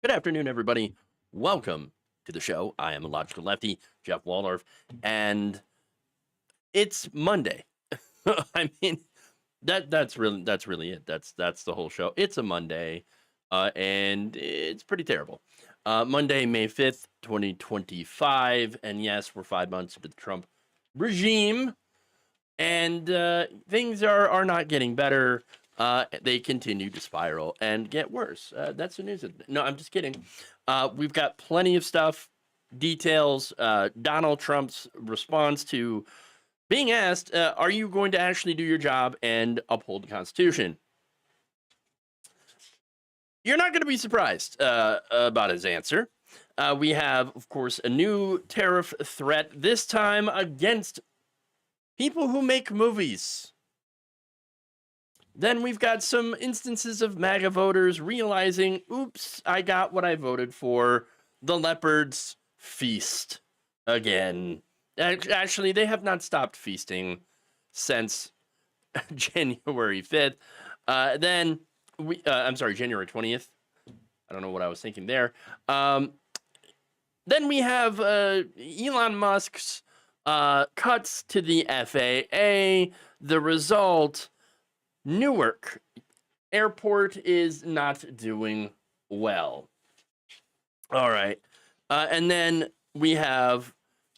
Good afternoon, everybody. Welcome to the show. I am a logical lefty, Jeff Waldorf, and it's Monday. I mean, that's really it. That's the whole show. It's a Monday, and it's pretty terrible. Monday, May 5th, 2025, and yes, we're 5 months into the Trump regime, and things are not getting better. They continue to spiral and get worse. That's the news. No, I'm just kidding. We've got plenty of stuff, details. Donald Trump's response to being asked, are you going to actually do your job and uphold the Constitution? You're not going to be surprised about his answer. We have, of course, a new tariff threat, this time against people who make movies. Then we've got some instances of MAGA voters realizing, oops, I got what I voted for. The leopards feast again. Actually, they have not stopped feasting since January 5th. January 20th. I don't know what I was thinking there. Then we have Elon Musk's cuts to the FAA. The result, Newark Airport is not doing well. All right. And then we have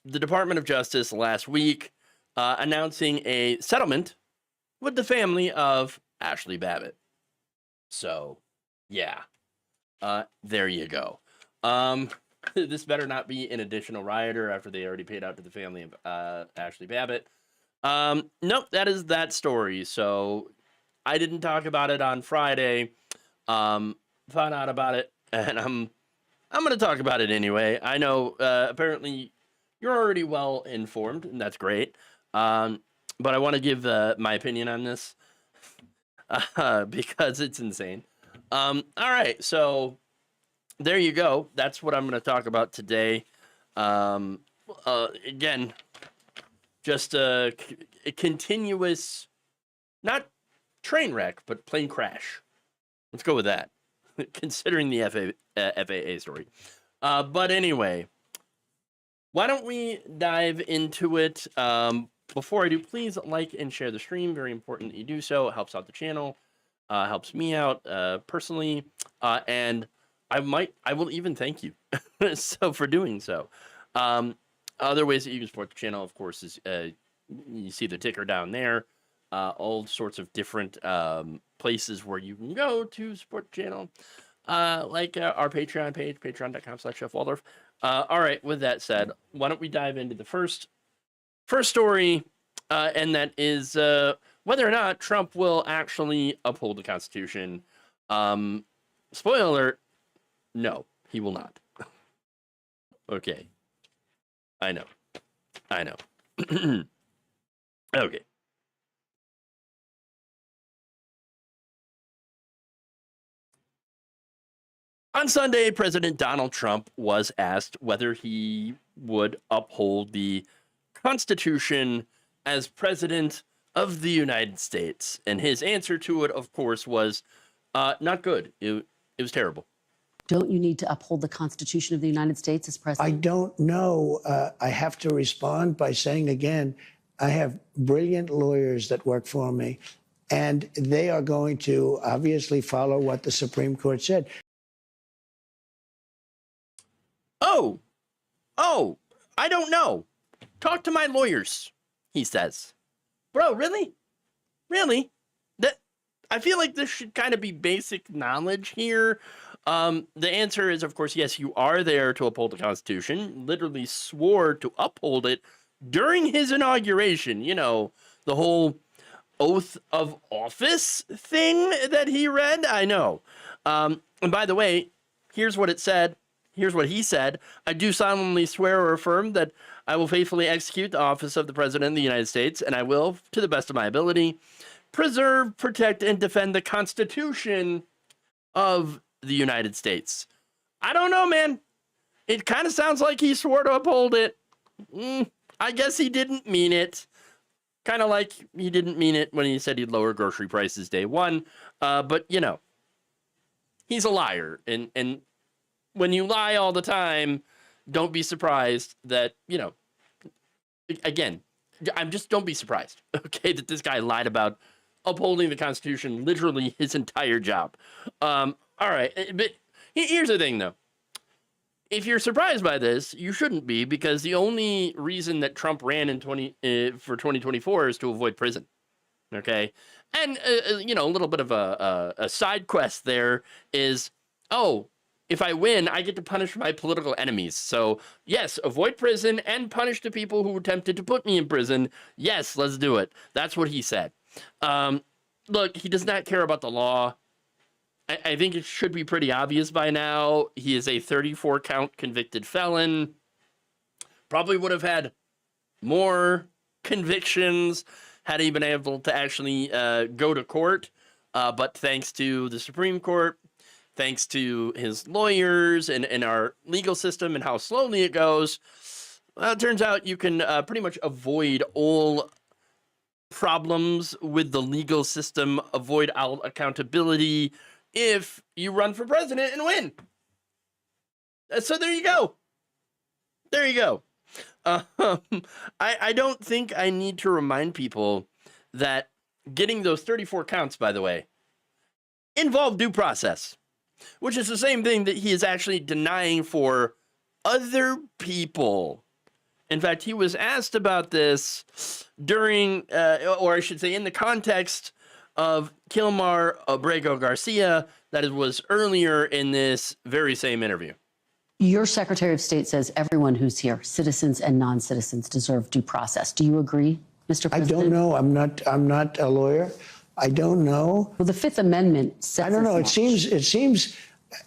the Department of Justice last week announcing a settlement with the family of Ashley Babbitt. So, yeah. There you go. This better not be an additional rioter after they already paid out to the family of Ashley Babbitt. Nope, that is that story. So I didn't talk about it on Friday. Found out about it, and I'm going to talk about it anyway. I know apparently you're already well informed, and that's great. But I want to give my opinion on this because it's insane. All right, so there you go. That's what I'm going to talk about today. Again, just a continuous, not train wreck, but plane crash. Let's go with that, considering the FAA story. But anyway, why don't we dive into it? Before I do, please like and share the stream. Very important that you do so. It helps out the channel, helps me out personally, and I will even thank you so for doing so. Other ways that you can support the channel, of course, is you see the ticker down there. All sorts of different places where you can go to support the channel, like our Patreon page, patreon.com/jeffwaldorf. All right, with that said, why don't we dive into the first story, and that is whether or not Trump will actually uphold the Constitution. Spoiler alert, no, he will not. Okay. I know. Okay. On Sunday, President Donald Trump was asked whether he would uphold the Constitution as president of the United States. And his answer to it, of course, was not good. It was terrible. Don't you need to uphold the Constitution of the United States as president? I don't know. I have to respond by saying again, I have brilliant lawyers that work for me, and they are going to obviously follow what the Supreme Court said. Oh, I don't know. Talk to my lawyers, he says. Bro, really? I feel like this should kind of be basic knowledge here. The answer is, of course, yes, you are there to uphold the Constitution. Literally swore to uphold it during his inauguration. You know, the whole oath of office thing that he read. I know. And by the way, here's what it said. Here's what he said. I do solemnly swear or affirm that I will faithfully execute the office of the President of the United States, and I will, to the best of my ability, preserve, protect, and defend the Constitution of the United States. I don't know, man. It kind of sounds like he swore to uphold it. I guess he didn't mean it. Kind of like he didn't mean it when he said he'd lower grocery prices day one. But, you know, he's a liar. And when you lie all the time, don't be surprised that, again, don't be surprised, okay, that this guy lied about upholding the Constitution literally his entire job. All right, but here's the thing, though. If you're surprised by this, you shouldn't be, because the only reason that Trump ran for 2024 is to avoid prison. Okay, and a little bit of a side quest there is, if I win, I get to punish my political enemies. So yes, avoid prison and punish the people who attempted to put me in prison. Yes, let's do it. That's what he said. Look, he does not care about the law. I think it should be pretty obvious by now. He is a 34-count convicted felon. Probably would have had more convictions had he been able to actually go to court. But thanks to the Supreme Court, thanks to his lawyers and our legal system and how slowly it goes, well, it turns out you can pretty much avoid all problems with the legal system, avoid all accountability, if you run for president and win. So there you go. There you go. I don't think I need to remind people that getting those 34 counts, by the way, involved due process, which is the same thing that he is actually denying for other people. In fact, he was asked about this during, or I should say, in the context of Kilmar Abrego Garcia, that was earlier in this very same interview. Your Secretary of State says everyone who's here, citizens and non-citizens, deserve due process. Do you agree, Mr. President? I don't know. I'm not a lawyer. I don't know. Well, the Fifth Amendment says I don't know.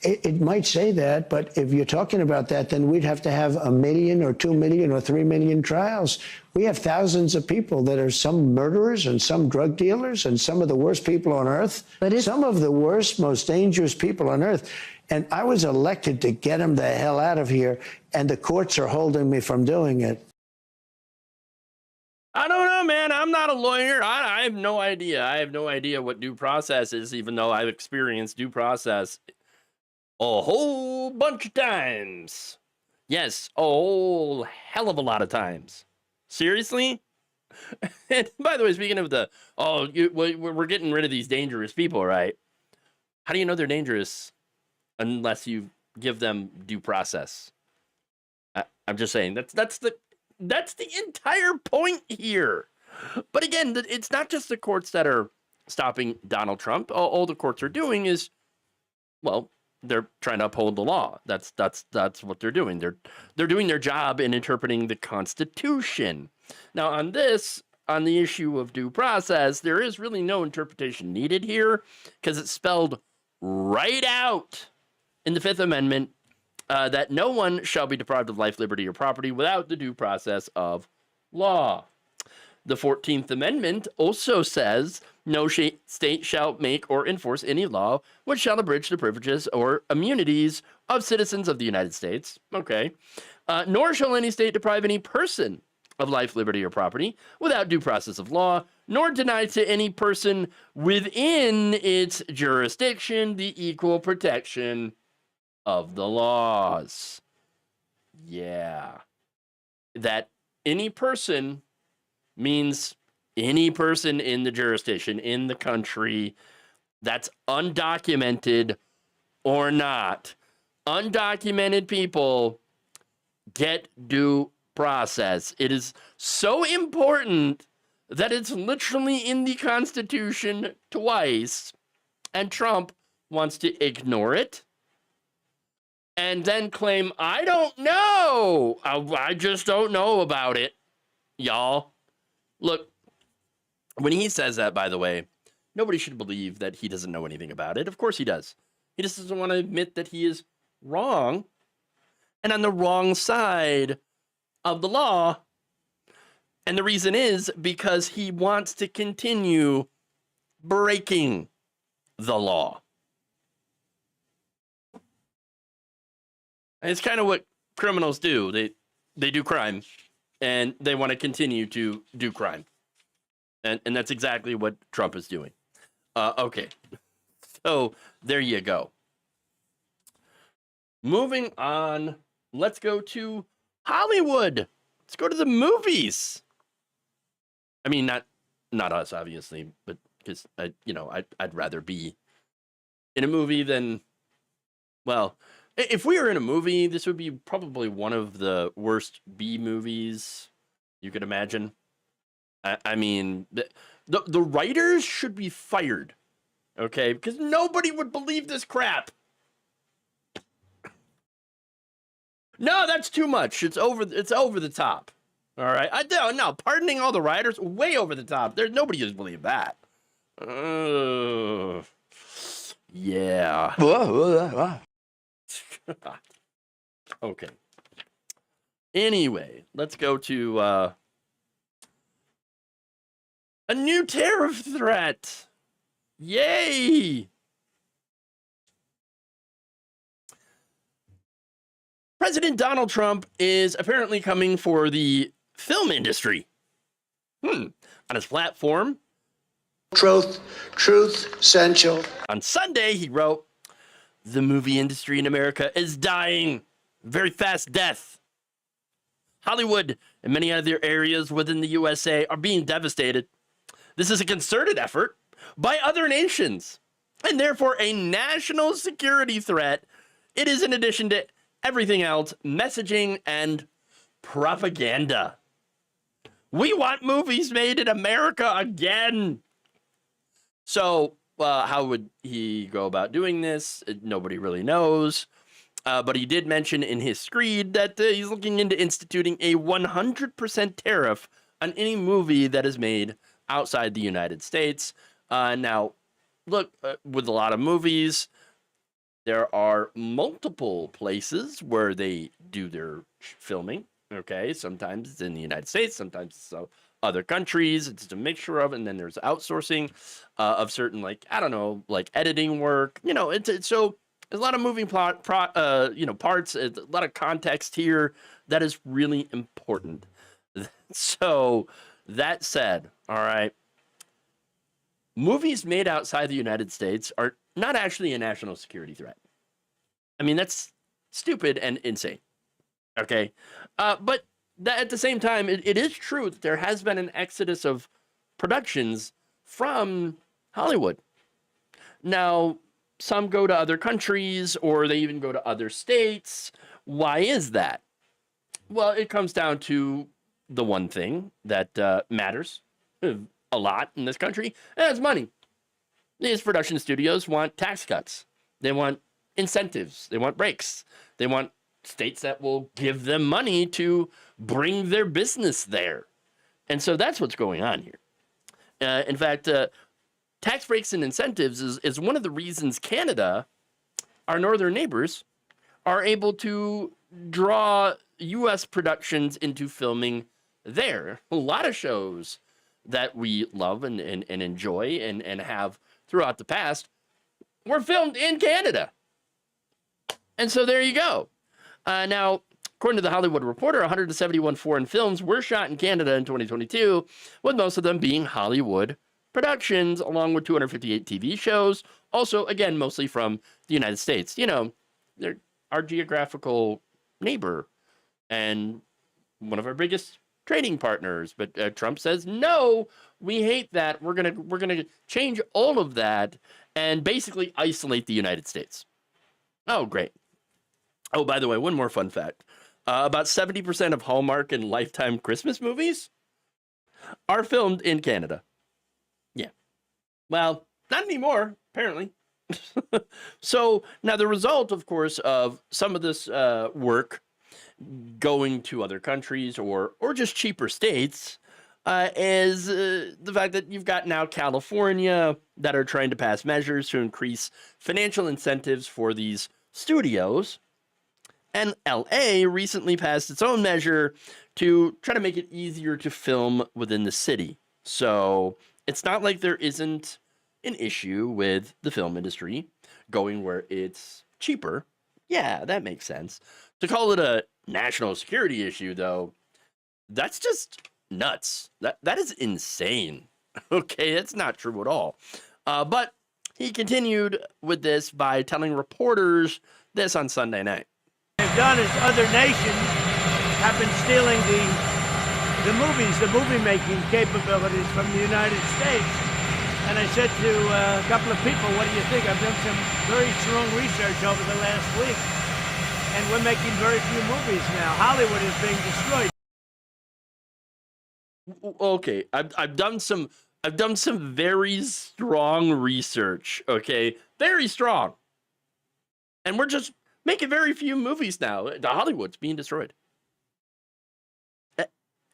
It might say that, but if you're talking about that, then we'd have to have 1 million or 2 million or 3 million trials. We have thousands of people that are some murderers and some drug dealers and some of the worst people on earth. Some of the worst, most dangerous people on earth. And I was elected to get them the hell out of here, and the courts are holding me from doing it. I don't know, man. I'm not a lawyer. I have no idea. I have no idea what due process is, even though I've experienced due process a whole bunch of times. Yes, a whole hell of a lot of times. Seriously? And by the way, speaking of we're getting rid of these dangerous people, right? How do you know they're dangerous unless you give them due process? I'm just saying that's the entire point here. But again, it's not just the courts that are stopping Donald Trump. All the courts are doing is, well, they're trying to uphold the law. That's what they're doing. They're doing their job in interpreting the Constitution. Now, on the issue of due process, there is really no interpretation needed here, because it's spelled right out in the Fifth Amendment that no one shall be deprived of life, liberty, or property without the due process of law. The 14th Amendment also says no state shall make or enforce any law which shall abridge the privileges or immunities of citizens of the United States. Okay. Nor shall any state deprive any person of life, liberty, or property without due process of law, nor deny to any person within its jurisdiction the equal protection of the laws. Yeah. That any person means any person in the jurisdiction, in the country, that's undocumented or not. Undocumented people get due process. It is so important that it's literally in the Constitution twice, and Trump wants to ignore it and then claim, I don't know. I just don't know about it, y'all. Look, when he says that, by the way, nobody should believe that he doesn't know anything about it. Of course he does. He just doesn't want to admit that he is wrong and on the wrong side of the law. And the reason is because he wants to continue breaking the law. And it's kind of what criminals do. They do crime, and they want to continue to do crime. And that's exactly what Trump is doing. Okay. So there you go. Moving on, let's go to Hollywood. Let's go to the movies. I mean, not us, obviously, but because I'd rather be in a movie than, well, if we were in a movie, this would be probably one of the worst B movies you could imagine. I mean, the writers should be fired, okay? Because nobody would believe this crap. No, that's too much. It's over the top. All right. I don't know. Pardoning all the writers, way over the top. There's nobody who's believe that. Yeah. Okay. Anyway, let's go to a new tariff threat. Yay! President Donald Trump is apparently coming for the film industry. On his platform, Truth essential. on Sunday, he wrote, "The movie industry in America is dying. Very fast death. Hollywood and many other areas within the USA are being devastated. This is a concerted effort by other nations, and therefore a national security threat. It is in addition to everything else, messaging and propaganda. We want movies made in America again." So how would he go about doing this? Nobody really knows. But he did mention in his screed that he's looking into instituting a 100% tariff on any movie that is made outside the United States. Now, look, with a lot of movies, there are multiple places where they do their filming. Okay, sometimes it's in the United States, sometimes it's other countries. It's a mixture of, and then there's outsourcing of certain, like, I don't know, like editing work. You know, it's so there's a lot of moving parts, a lot of context here that is really important. So that said, all right, movies made outside the United States are not actually a national security threat. I mean, that's stupid and insane. Okay. But that, at the same time, it is true that there has been an exodus of productions from Hollywood. Now, some go to other countries or they even go to other states. Why is that? Well, it comes down to the one thing that matters a lot in this country, and that's money. These production studios want tax cuts. They want incentives. They want breaks. They want states that will give them money to bring their business there. And so that's what's going on here. In fact, tax breaks and incentives is one of the reasons Canada, our northern neighbors, are able to draw U.S. productions into filming there. A lot of shows that we love and enjoy and have throughout the past were filmed in Canada. And so there you go. Now, according to the Hollywood Reporter, 171 foreign films were shot in Canada in 2022, with most of them being Hollywood productions, along with 258 TV shows. Also, again, mostly from the United States. You know, they're our geographical neighbor and one of our biggest trading partners. But Trump says, no, we hate that. We're gonna change all of that and basically isolate the United States. Oh, great. Oh, by the way, one more fun fact. About 70% of Hallmark and Lifetime Christmas movies are filmed in Canada. Yeah. Well, not anymore, apparently. So now the result, of course, of some of this work going to other countries or just cheaper states is the fact that you've got now California that are trying to pass measures to increase financial incentives for these studios. And LA recently passed its own measure to try to make it easier to film within the city. So it's not like there isn't an issue with the film industry going where it's cheaper. Yeah, that makes sense. To call it a national security issue, though, that's just nuts. That is insane. Okay, that's not true at all. But he continued with this by telling reporters this on Sunday night. done is other nations have been stealing the movies, the movie-making capabilities from the United States. And I said to a couple of people, what do you think? I've done some very strong research over the last week, and we're making very few movies now. Hollywood is being destroyed. Okay, I've done some very strong research. Okay, very strong, and we're just making very few movies now. The Hollywood's being destroyed.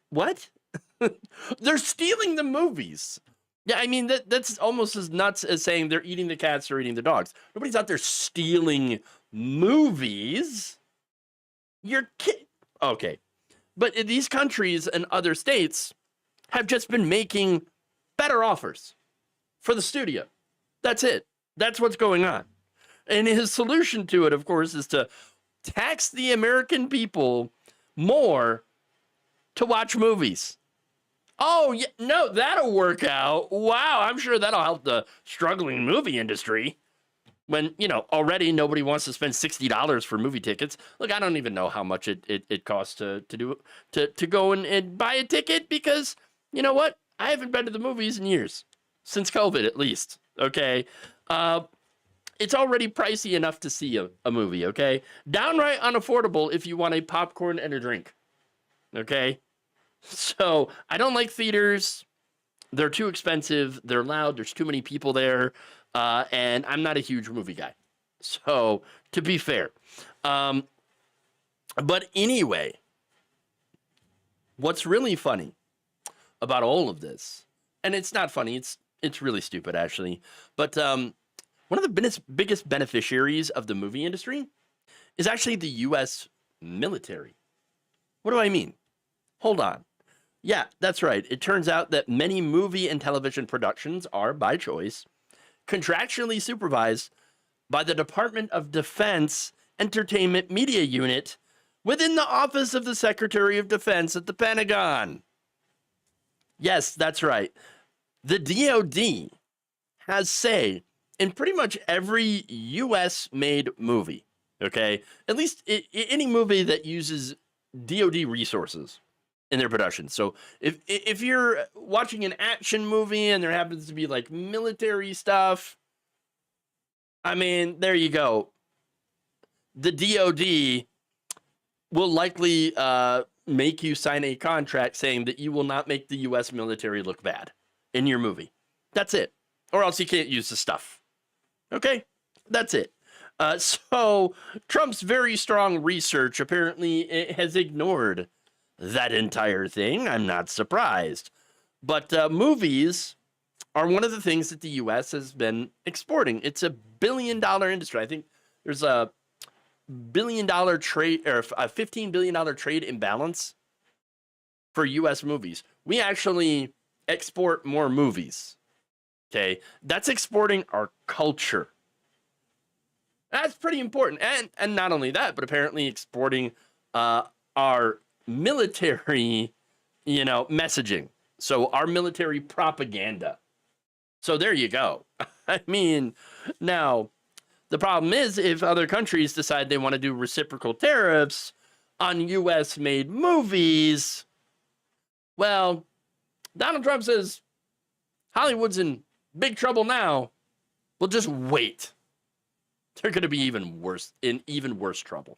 What? They're stealing the movies. Yeah, I mean that's almost as nuts as saying they're eating the cats or eating the dogs. Nobody's out there stealing movies. You're kidding. Okay, but in these countries and other states have just been making better offers for the studio. That's it. That's what's going on. And his solution to it, of course, is to tax the American people more to watch movies. Oh, yeah, no, that'll work out. Wow, I'm sure that'll help the struggling movie industry. When, already nobody wants to spend $60 for movie tickets. Look, I don't even know how much it costs to go and buy a ticket because, you know what? I haven't been to the movies in years. Since COVID, at least. Okay? It's already pricey enough to see a movie, okay? Downright unaffordable if you want a popcorn and a drink. Okay? So, I don't like theaters. They're too expensive. They're loud. There's too many people there. And I'm not a huge movie guy. So, to be fair. But anyway, what's really funny about all of this, and it's not funny, it's really stupid, actually. But one of the biggest beneficiaries of the movie industry is actually the U.S. military. What do I mean? Hold on. Yeah, that's right. It turns out that many movie and television productions are, by choice, contractually supervised by the Department of Defense Entertainment Media Unit within the Office of the Secretary of Defense at the Pentagon. Yes, that's right. The DOD has say in pretty much every U.S.-made movie, okay? At least any movie that uses DOD resources in their production. So if you're watching an action movie and there happens to be like military stuff, I mean, there you go. The DOD will likely make you sign a contract saying that you will not make the U.S. military look bad in your movie. That's it. Or else you can't use the stuff. Okay? That's it. So Trump's very strong research apparently has ignored that entire thing. I'm not surprised. But movies are one of the things that the U.S. has been exporting. It's a billion-dollar industry. I think there's a billion-dollar trade, or a $15 billion trade imbalance for U.S. movies. We actually export more movies. Okay? That's exporting our culture. That's pretty important. And not only that, but apparently exporting our military, messaging. So our military propaganda. So there you go. I mean, now, the problem is if other countries decide they want to do reciprocal tariffs on U.S.-made movies, well, Donald Trump says Hollywood's in big trouble now. Well, just wait. They're going to be even worse trouble.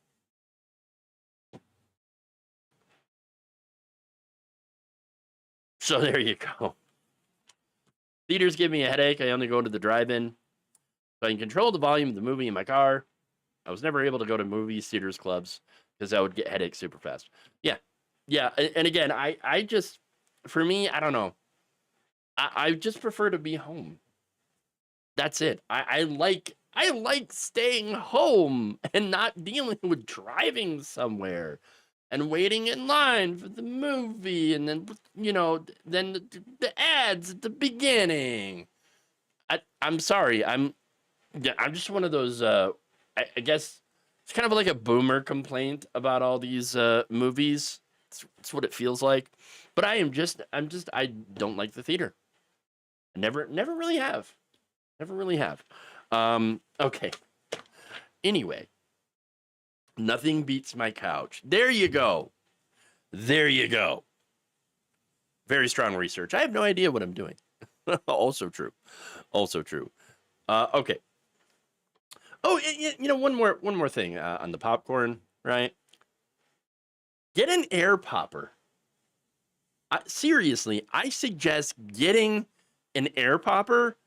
So there you go. Theaters give me a headache. I only go to the drive-in. So I can control the volume of the movie in my car. I was never able to go to movies, theaters, clubs, because I would get headaches super fast. Yeah. And again, I just, for me, I don't know. I just prefer to be home. That's it. I like staying home and not dealing with driving somewhere and waiting in line for the movie, and then, then the ads at the beginning. I'm sorry. I'm just one of those, I guess it's kind of like a boomer complaint about all these movies. It's what it feels like. But I don't like the theater. I never really have. Never really have. Okay. Anyway, Nothing beats my couch. There you go. There you go. Very strong research. I have no idea what I'm doing. Also true. Also true. Okay. Oh, one more thing on the popcorn, right? Get an air popper. Seriously, I suggest getting an air popper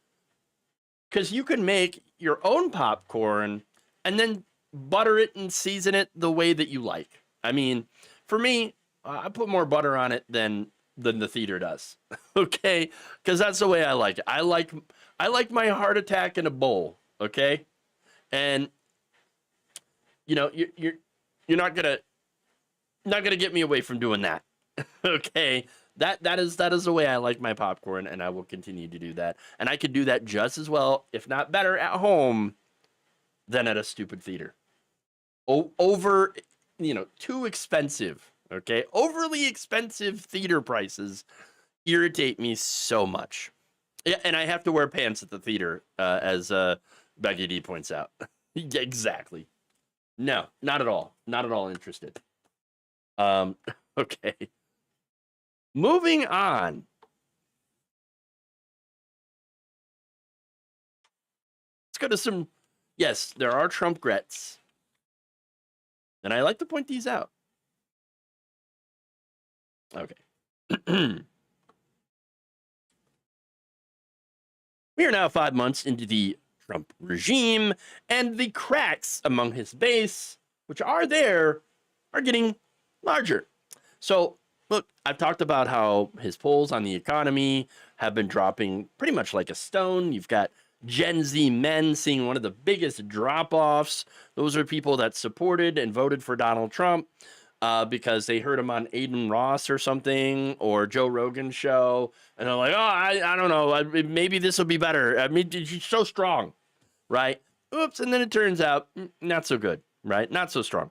because you can make your own popcorn and then butter it and season it the way that you like. I mean, for me, I put more butter on it than the theater does. Okay, because that's the way I like it. I like my heart attack in a bowl. Okay, and you're not gonna get me away from doing that. Okay, that is the way I like my popcorn, and I will continue to do that. And I could do that just as well, if not better, at home than at a stupid theater. Over, too expensive. Okay, overly expensive theater prices irritate me so much. Yeah, and I have to wear pants at the theater, as Becky D points out. Exactly. No, not at all. Not at all interested. Okay. Moving on. Let's go to some. Yes, there are Trump grets. And I like to point these out. Okay. We are now 5 months into the Trump regime, and the cracks among his base, which are there, are getting larger. So, look, I've talked about how his polls on the economy have been dropping pretty much like a stone. You've got Gen Z men seeing one of the biggest drop-offs. Those are people that supported and voted for Donald Trump because they heard him on Aiden Ross or something, or Joe Rogan's show, and they're like, oh, I don't know, maybe this will be better. I mean, he's so strong, right? Oops, and then it turns out, not so good, right? Not so strong.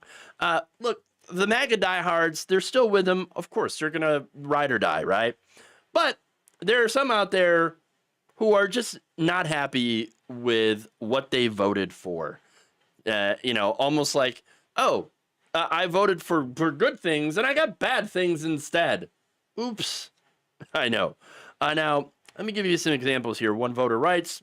Look, the MAGA diehards, they're still with him. Of course, they're going to ride or die, right? But there are some out there who are just not happy with what they voted for. Almost like, oh, I voted for good things and I got bad things instead. Oops. I know. Now, let me give you some examples here. One voter writes,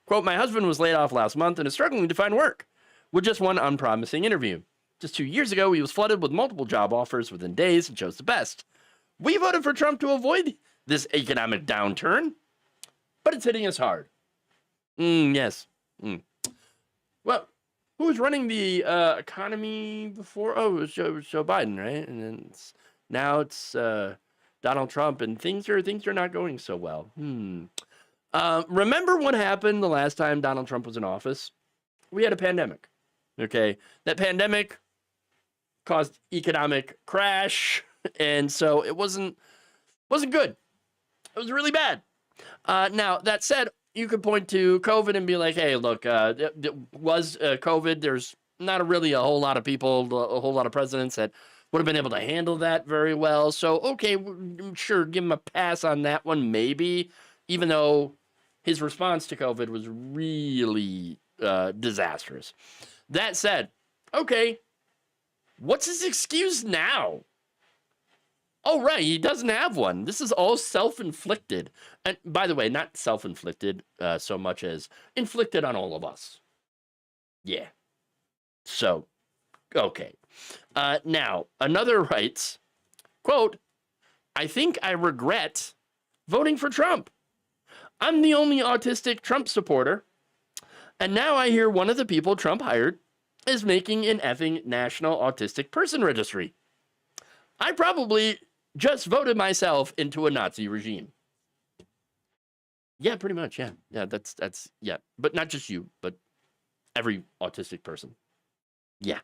quote, my husband was laid off last month and is struggling to find work with just one unpromising interview. Just 2 years ago, he was flooded with multiple job offers within days and chose the best. We voted for Trump to avoid this economic downturn, but it's hitting us hard. Yes. Well, who was running the economy before? Oh, it was Joe Biden, right? And then now it's Donald Trump, and things are not going so well. Remember what happened the last time Donald Trump was in office? We had a pandemic. Okay, that pandemic caused economic crash, and so it wasn't good. It was really bad. Now, that said, you could point to COVID and be like, hey, look, it was COVID. There's not really a whole lot of people, a whole lot of presidents that would have been able to handle that very well. So, okay, sure, give him a pass on that one, maybe, even though his response to COVID was really disastrous. That said, okay, what's his excuse now? Oh, right, he doesn't have one. This is all self-inflicted. And by the way, not self-inflicted so much as inflicted on all of us. Yeah. So, okay. Now, another writes, quote, I think I regret voting for Trump. I'm the only autistic Trump supporter. And now I hear one of the people Trump hired is making an effing national autistic person registry. I probably just voted myself into a Nazi regime. Yeah, pretty much. Yeah. Yeah, that's yeah. But not just you, but every autistic person. Yeah.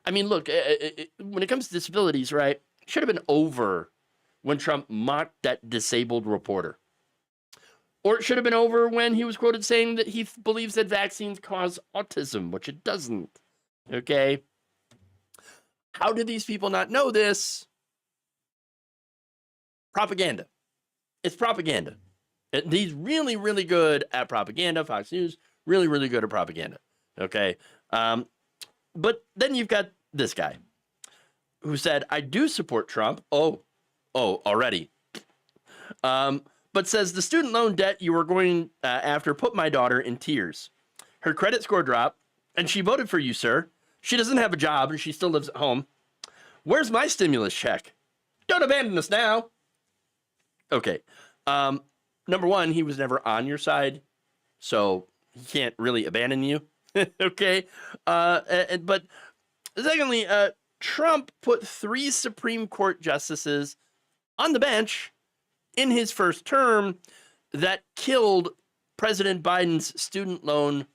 I mean, look, when it comes to disabilities, right, it should have been over when Trump mocked that disabled reporter. Or it should have been over when he was quoted saying that he believes that vaccines cause autism, which it doesn't. Okay? How did these people not know this? Propaganda. It's propaganda. He's really, really good at propaganda. Fox News, really, really good at propaganda. Okay? But then you've got this guy who said, I do support Trump. Already. But says the student loan debt you were going after put my daughter in tears. Her credit score dropped, and she voted for you, sir. She doesn't have a job, and she still lives at home. Where's my stimulus check? Don't abandon us now. Okay. Number one, he was never on your side, so he can't really abandon you. Okay. But secondly, Trump put 3 Supreme Court justices on the bench in his first term that killed President Biden's student loan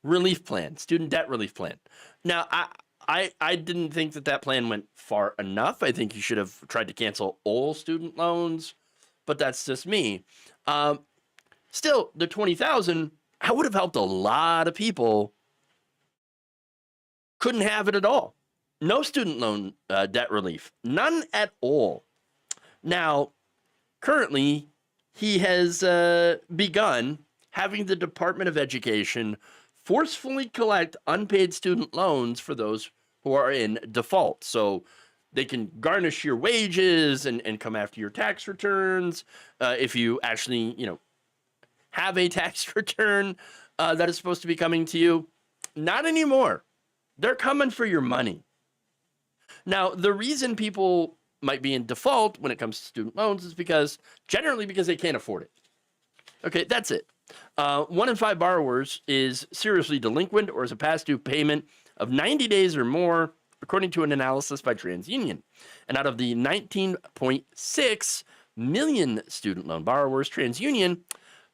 relief plan, student debt relief plan. Now, I didn't think that plan went far enough. I think you should have tried to cancel all student loans, but that's just me. Still, the $20,000, I would have helped a lot of people. Couldn't have it at all. No student loan debt relief, none at all. Now, currently, he has begun having the Department of Education forcefully collect unpaid student loans for those who are in default. So they can garnish your wages and come after your tax returns if you actually, have a tax return that is supposed to be coming to you. Not anymore. They're coming for your money. Now, the reason people might be in default when it comes to student loans is generally because they can't afford it. Okay, that's it. 1 in 5 borrowers is seriously delinquent or is a past due payment of 90 days or more, according to an analysis by TransUnion. And out of the 19.6 million student loan borrowers, TransUnion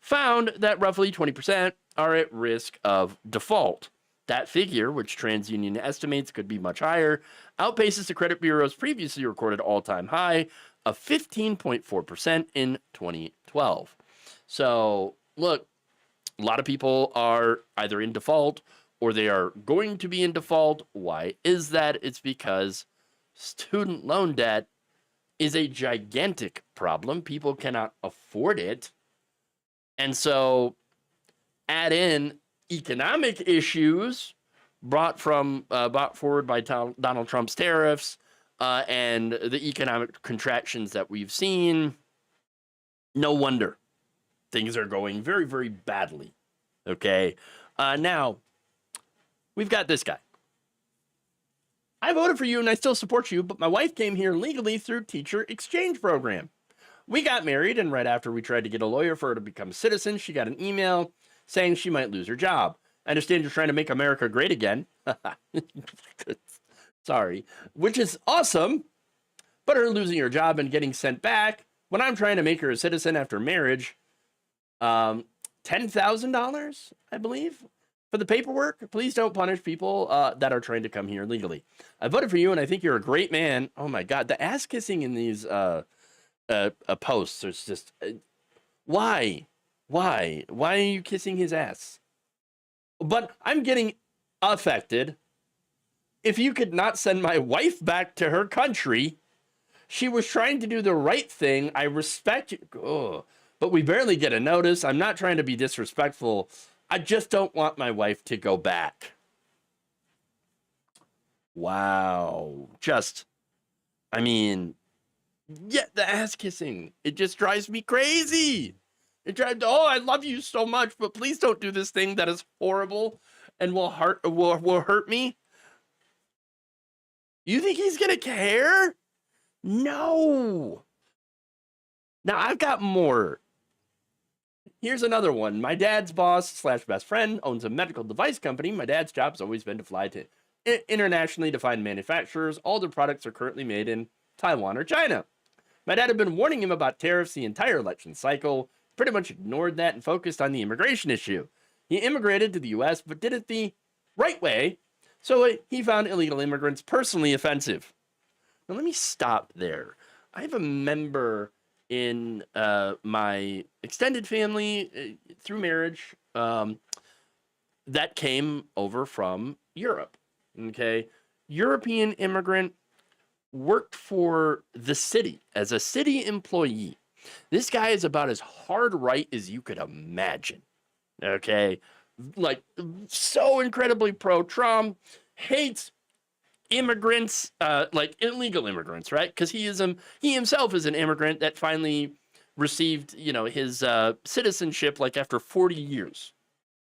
found that roughly 20% are at risk of default. That figure, which TransUnion estimates could be much higher, outpaces the credit bureau's previously recorded all-time high of 15.4% in 2012. So, look, a lot of people are either in default or they are going to be in default. Why is that? It's because student loan debt is a gigantic problem. People cannot afford it. And so add in economic issues brought forward by Donald Trump's tariffs and the economic contractions that we've seen. No wonder things are going very, very badly. Okay. Now, we've got this guy. I voted for you and I still support you, but my wife came here legally through teacher exchange program. We got married, and right after we tried to get a lawyer for her to become a citizen, she got an email saying she might lose her job. I understand you're trying to make America great again. Sorry. Which is awesome, but her losing her job and getting sent back when I'm trying to make her a citizen after marriage, $10,000, I believe, for the paperwork. Please don't punish people that are trying to come here legally. I voted for you, and I think you're a great man. Oh, my God. The ass kissing in these posts is just... why? Why are you kissing his ass? But I'm getting affected. If you could not send my wife back to her country, she was trying to do the right thing. I respect you. Oh, but we barely get a notice. I'm not trying to be disrespectful. I just don't want my wife to go back. Wow. Yeah, the ass kissing. It just drives me crazy. I love you so much, but please don't do this thing that is horrible and will hurt me. You think he's gonna care? No. Now I've got more. Here's another one. My dad's boss / best friend owns a medical device company. My dad's job's always been to fly to internationally defined manufacturers. All their products are currently made in Taiwan or China. My dad had been warning him about tariffs the entire election cycle. Pretty much ignored that and focused on the immigration issue. He immigrated to the U.S., but did it the right way, so he found illegal immigrants personally offensive. Now, let me stop there. I have a member in my extended family through marriage that came over from Europe. Okay, European immigrant, worked for the city as a city employee. This guy is about as hard right as you could imagine. Okay, like so incredibly pro-Trump. hates immigrants, like illegal immigrants, right? Because he himself is an immigrant that finally received, his citizenship like after 40 years.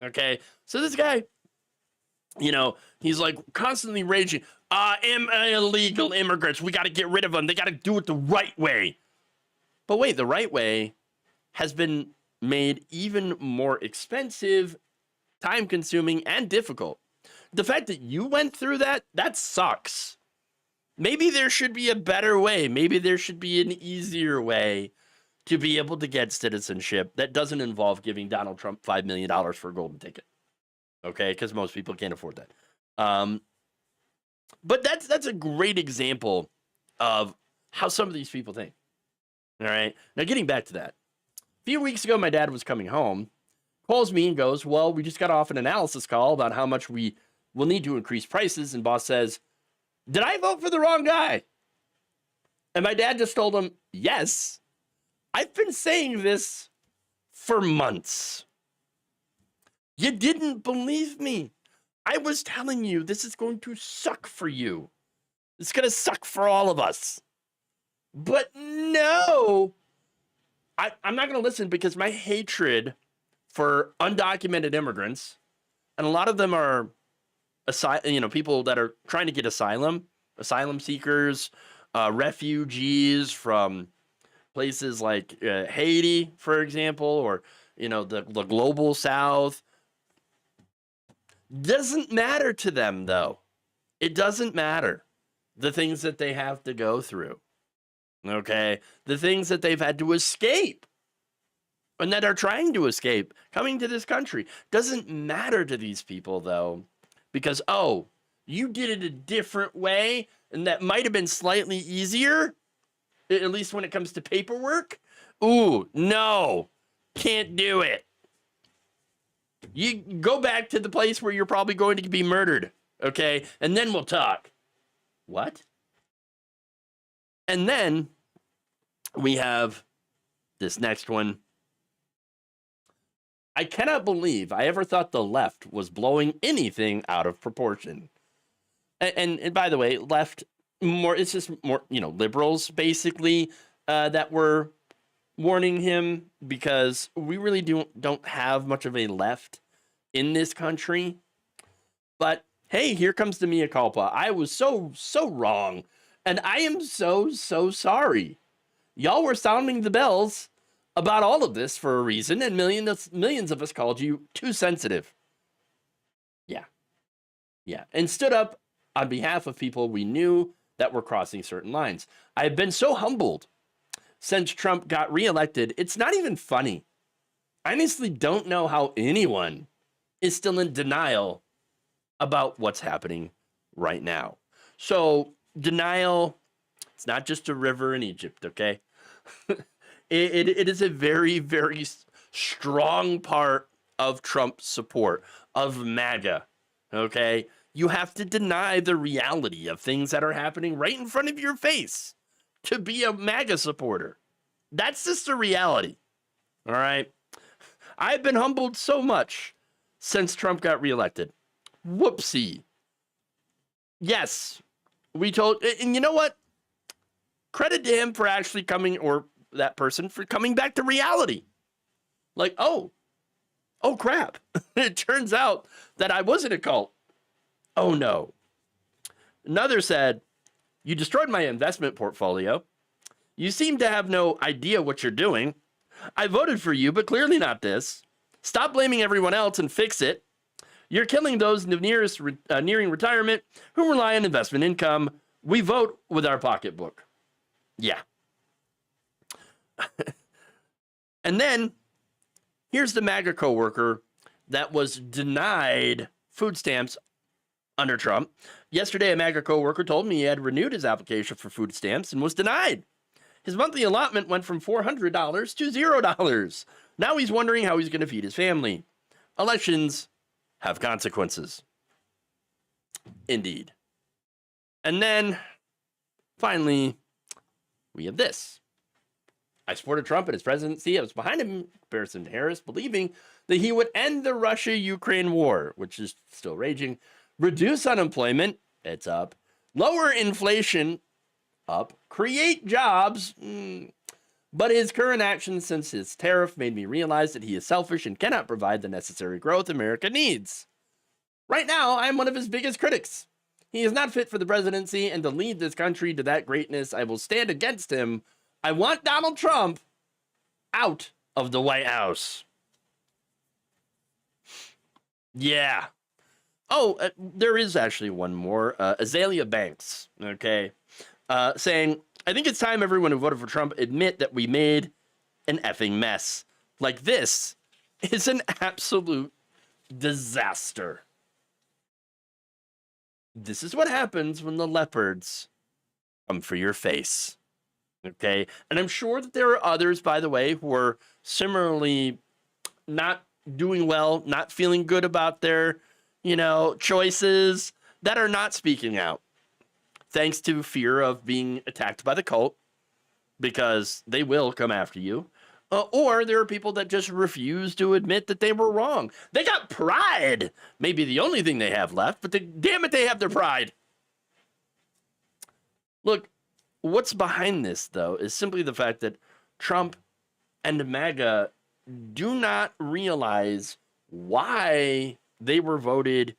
Okay, so this guy, he's like constantly raging, illegal immigrants, we got to get rid of them. They got to do it the right way. But wait, the right way has been made even more expensive, time-consuming, and difficult. The fact that you went through that sucks. Maybe there should be a better way. Maybe there should be an easier way to be able to get citizenship that doesn't involve giving Donald Trump $5 million for a golden ticket. Okay, because most people can't afford that. But that's a great example of how some of these people think. All right, now getting back to that. A few weeks ago, my dad was coming home, calls me and goes, well, we just got off an analysis call about how much we will need to increase prices. And boss says, did I vote for the wrong guy? And my dad just told him, yes, I've been saying this for months. You didn't believe me. I was telling you this is going to suck for you. It's going to suck for all of us. But no, I'm not going to listen because my hatred for undocumented immigrants, and a lot of them are people that are trying to get asylum seekers, refugees from places like Haiti, for example, or the global South. Doesn't matter to them, though. It doesn't matter the things that they have to go through. Okay, the things that they've had to escape and that are trying to escape coming to this country doesn't matter to these people, though, because, you did it a different way and that might have been slightly easier, at least when it comes to paperwork. Ooh, no, can't do it. You go back to the place where you're probably going to be murdered, okay? And then we'll talk. What? And then we have this next one. I cannot believe I ever thought the left was blowing anything out of proportion. And by the way, left, it's just more, liberals basically that were warning him, because we really don't have much of a left in this country. But hey, here comes the mea culpa. I was so wrong. And I am so sorry. Y'all were sounding the bells about all of this for a reason, and millions of us called you too sensitive. Yeah. And stood up on behalf of people we knew that were crossing certain lines. I have been so humbled since Trump got reelected. It's not even funny. I honestly don't know how anyone is still in denial about what's happening right now. So denial, it's not just a river in Egypt, okay? It is a very, very strong part of Trump's support, of MAGA, okay? You have to deny the reality of things that are happening right in front of your face to be a MAGA supporter. That's just the reality, all right? I've been humbled so much since Trump got reelected. Whoopsie. Yes, we told, and you know what? Credit to him for actually coming, or that person for coming back to reality. Like, oh crap. It turns out that I was in a cult. Oh no. Another said, you destroyed my investment portfolio. You seem to have no idea what you're doing. I voted for you, but clearly not this. Stop blaming everyone else and fix it. You're killing those nearing retirement who rely on investment income. We vote with our pocketbook. Yeah. And then here's the MAGA coworker that was denied food stamps under Trump. Yesterday, a MAGA coworker told me he had renewed his application for food stamps and was denied. His monthly allotment went from $400 to $0. Now he's wondering how he's going to feed his family. Elections have consequences. Indeed. And then, finally, we have this. I supported Trump in his presidency. I was behind him in comparison to Harris, believing that he would end the Russia-Ukraine war, which is still raging. Reduce unemployment, it's up. Lower inflation, up. Create jobs, but his current actions since his tariff made me realize that he is selfish and cannot provide the necessary growth America needs. Right now, I am one of his biggest critics. He is not fit for the presidency, and to lead this country to that greatness, I will stand against him. I want Donald Trump out of the White House. Yeah. Oh, there is actually one more. Azalea Banks, okay, saying, I think it's time everyone who voted for Trump admit that we made an effing mess. Like, this is an absolute disaster. This is what happens when the leopards come for your face. Okay? And I'm sure that there are others, by the way, who are similarly not doing well, not feeling good about their, choices, that are not speaking out. Thanks to fear of being attacked by the cult, because they will come after you. Or there are people that just refuse to admit that they were wrong. They got pride. Maybe the only thing they have left, but damn it, they have their pride. Look, what's behind this, though, is simply the fact that Trump and MAGA do not realize why they were voted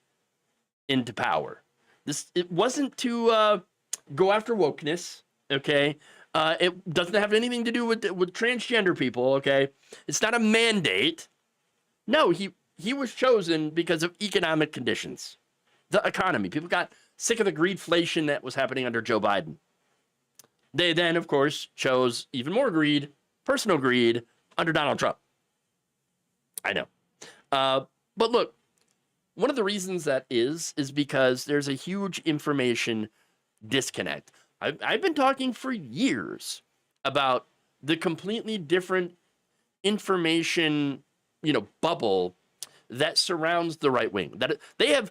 into power. It wasn't to go after wokeness, okay? It doesn't have anything to do with transgender people, okay? It's not a mandate. No, he was chosen because of economic conditions, the economy. People got sick of the greedflation that was happening under Joe Biden. They then, of course, chose even more greed, personal greed, under Donald Trump. I know. But look, one of the reasons that is because there's a huge information disconnect. I've been talking for years about the completely different information, bubble that surrounds the right wing. That they have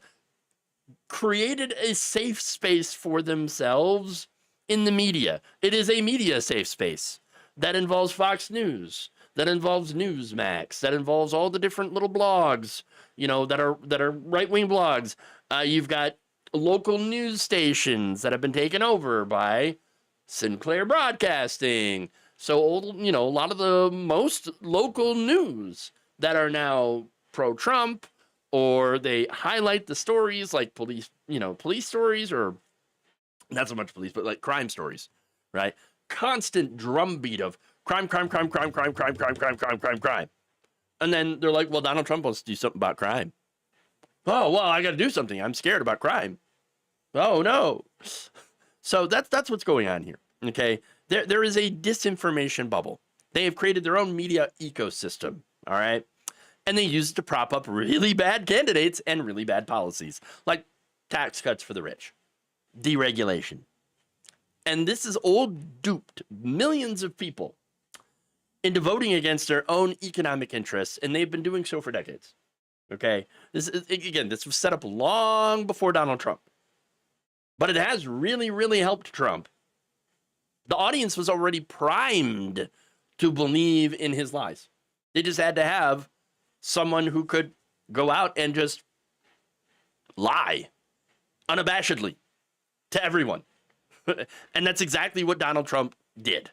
created a safe space for themselves in the media. It is a media safe space that involves Fox News, that involves Newsmax, that involves all the different little blogs, that are right-wing blogs. You've got local news stations that have been taken over by Sinclair Broadcasting. So, a lot of the most local news that are now pro-Trump, or they highlight the stories like police stories, or not so much police, but like crime stories, right? Constant drumbeat of crime. And then they're like, well, Donald Trump wants to do something about crime. Oh, well, I got to do something. I'm scared about crime. Oh, no. So that's what's going on here, okay? There is a disinformation bubble. They have created their own media ecosystem, all right? And they use it to prop up really bad candidates and really bad policies, like tax cuts for the rich, deregulation. And this has all duped millions of people into voting against their own economic interests, and they've been doing so for decades. Okay, this was set up long before Donald Trump, but it has really, really helped Trump. The audience was already primed to believe in his lies. They just had to have someone who could go out and just lie unabashedly to everyone. And that's exactly what Donald Trump did.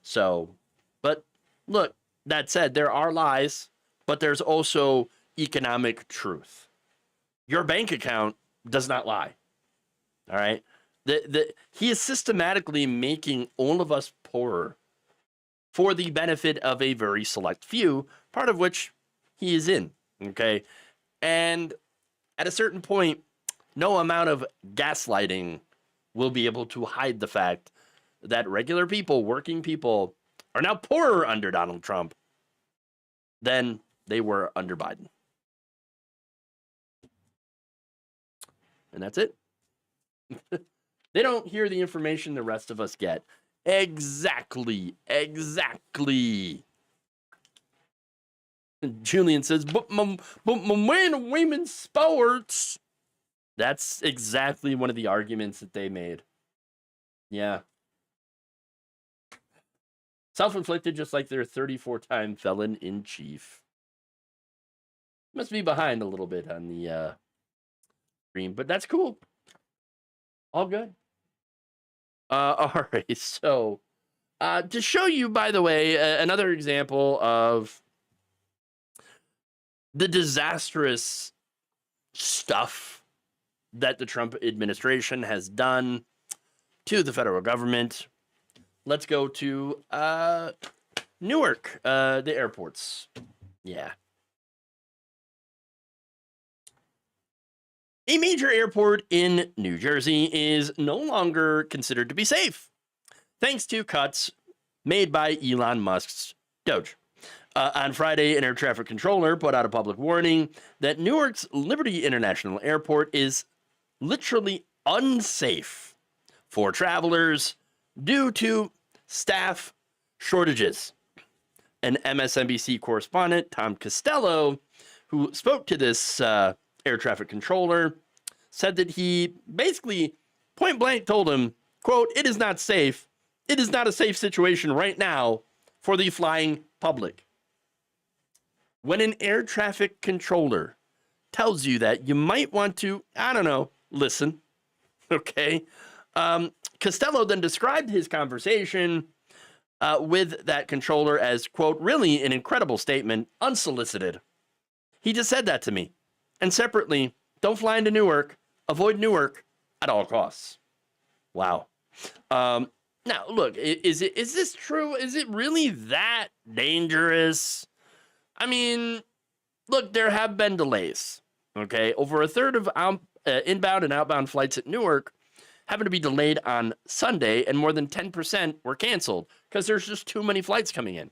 So, but look, that said, there are lies, but there's also economic truth. Your bank account does not lie. All right? He is systematically making all of us poorer for the benefit of a very select few, part of which he is in. Okay? And at a certain point, no amount of gaslighting will be able to hide the fact that regular people, working people, are now poorer under Donald Trump than they were under Biden. And that's it. They don't hear the information the rest of us get. Exactly. Julian says, but my man of women's sports. That's exactly one of the arguments that they made. Yeah. Self-inflicted, just like their 34-time felon in chief. Must be behind a little bit on the stream, but that's cool. All good. All right, so to show you, by the way, another example of the disastrous stuff that the Trump administration has done to the federal government, let's go to Newark, the airports. Yeah. A major airport in New Jersey is no longer considered to be safe, thanks to cuts made by Elon Musk's DOJ. On Friday, an air traffic controller put out a public warning that Newark's Liberty International Airport is literally unsafe for travelers due to staff shortages. An MSNBC correspondent, Tom Costello, who spoke to this air traffic controller, said that he basically point blank told him, quote, "It is not safe. It is not a safe situation right now for the flying public." When an air traffic controller tells you that, you might want to, I don't know, listen. Okay. Costello then described his conversation with that controller as, quote, "really an incredible statement, unsolicited. He just said that to me. And separately, don't fly into Newark, avoid Newark at all costs." Wow. Now, look, is this true? Is it really that dangerous? I mean, look, there have been delays, okay? Over a third of inbound and outbound flights at Newark happened to be delayed on Sunday, and more than 10% were canceled because there's just too many flights coming in,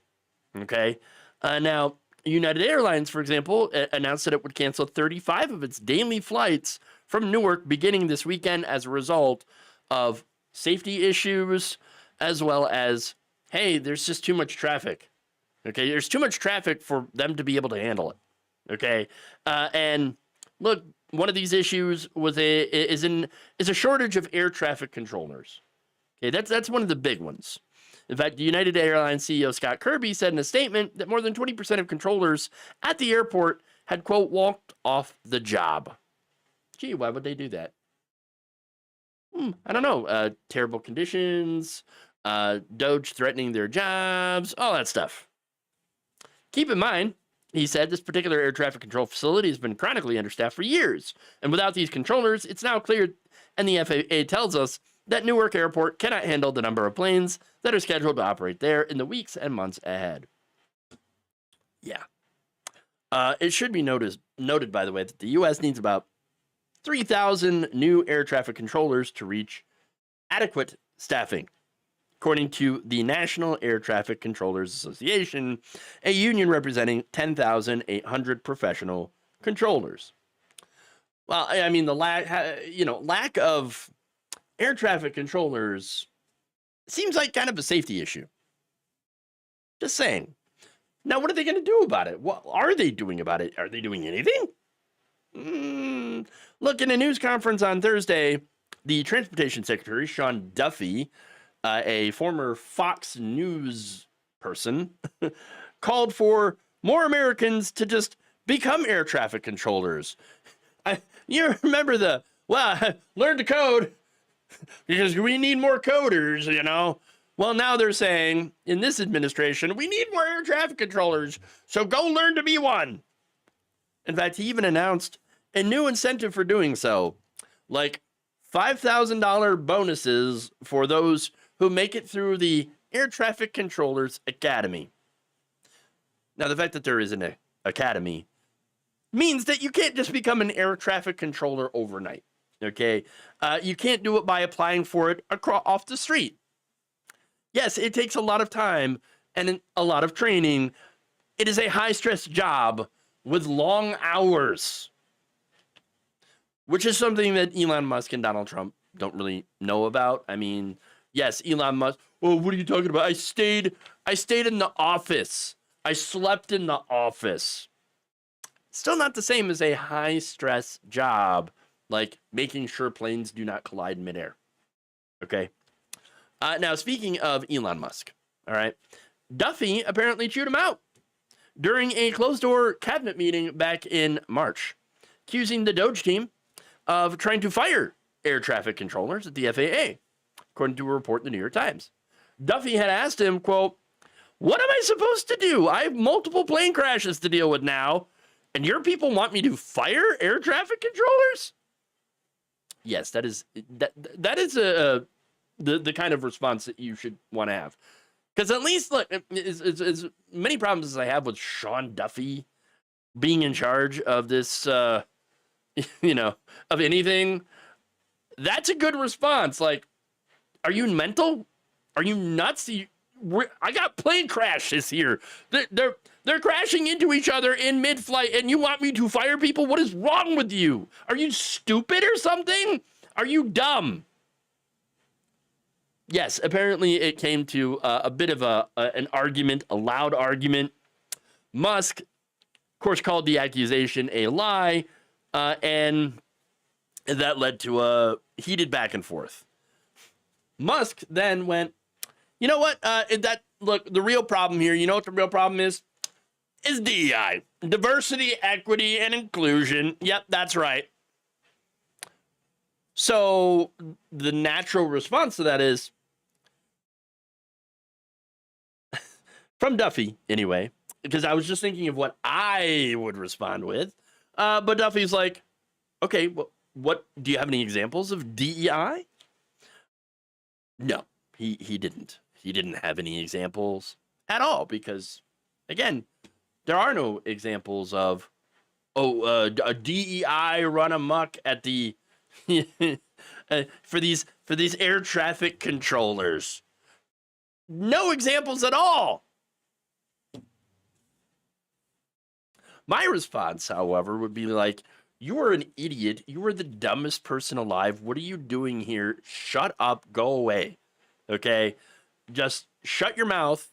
okay? Now, United Airlines, for example, announced that it would cancel 35 of its daily flights from Newark beginning this weekend as a result of safety issues, as well as, hey, there's just too much traffic. Okay, there's too much traffic for them to be able to handle it. Okay, and look, one of these issues is a shortage of air traffic controllers. Okay, that's one of the big ones. In fact, the United Airlines CEO Scott Kirby said in a statement that more than 20% of controllers at the airport had, quote, walked off the job. Gee, why would they do that? I don't know. Terrible conditions, DOJ threatening their jobs, all that stuff. Keep in mind, he said, this particular air traffic control facility has been chronically understaffed for years. And without these controllers, it's now clear, and the FAA tells us, that Newark Airport cannot handle the number of planes that are scheduled to operate there in the weeks and months ahead. Yeah. It should be noted, by the way, that the U.S. needs about 3,000 new air traffic controllers to reach adequate staffing, according to the National Air Traffic Controllers Association, a union representing 10,800 professional controllers. Well, I mean, the lack of air traffic controllers seems like kind of a safety issue. Just saying. Now, what are they going to do about it? What are they doing about it? Are they doing anything? Look, in a news conference on Thursday, the Transportation Secretary, Sean Duffy, a former Fox News person, called for more Americans to just become air traffic controllers. You remember learn to code because we need more coders, you know. Well, now they're saying in this administration, we need more air traffic controllers, so go learn to be one. In fact, he even announced a new incentive for doing so, like $5,000 bonuses for those who make it through the Air Traffic Controllers Academy. Now, the fact that there is an academy means that you can't just become an air traffic controller overnight, okay? You can't do it by applying for it off the street. Yes, it takes a lot of time and a lot of training. It is a high-stress job with long hours, which is something that Elon Musk and Donald Trump don't really know about. I mean, yes, Elon Musk, well, what are you talking about? I stayed in the office. I slept in the office. Still not the same as a high-stress job, like making sure planes do not collide midair. Okay? Now, speaking of Elon Musk, all right, Duffy apparently chewed him out. during a closed-door cabinet meeting back in March, accusing the DOJ team of trying to fire air traffic controllers at the FAA, according to a report in the New York Times. Duffy had asked him, quote, "What am I supposed to do? I have multiple plane crashes to deal with now, and your people want me to fire air traffic controllers?" Yes, that is the kind of response that you should want to have. Because at least, look, as many problems as I have with Sean Duffy being in charge of this, of anything, that's a good response. Like, are you mental? Are you nuts? I got plane crashes here. They're crashing into each other in mid-flight, and you want me to fire people? What is wrong with you? Are you stupid or something? Are you dumb? Yes, apparently it came to a bit of an argument, a loud argument. Musk, of course, called the accusation a lie, and that led to a heated back and forth. Musk then went, you know what? Look, the real problem here, you know what the real problem is? Is DEI. Diversity, equity, and inclusion. Yep, that's right. So the natural response to that is, from Duffy, anyway, because I was just thinking of what I would respond with. But Duffy's like, okay, well, what do you have any examples of DEI? No, he didn't. He didn't have any examples at all because, again, there are no examples of, a DEI run amok at the for these air traffic controllers. No examples at all. My response, however, would be like, you are an idiot. You are the dumbest person alive. What are you doing here? Shut up. Go away. Okay? Just shut your mouth.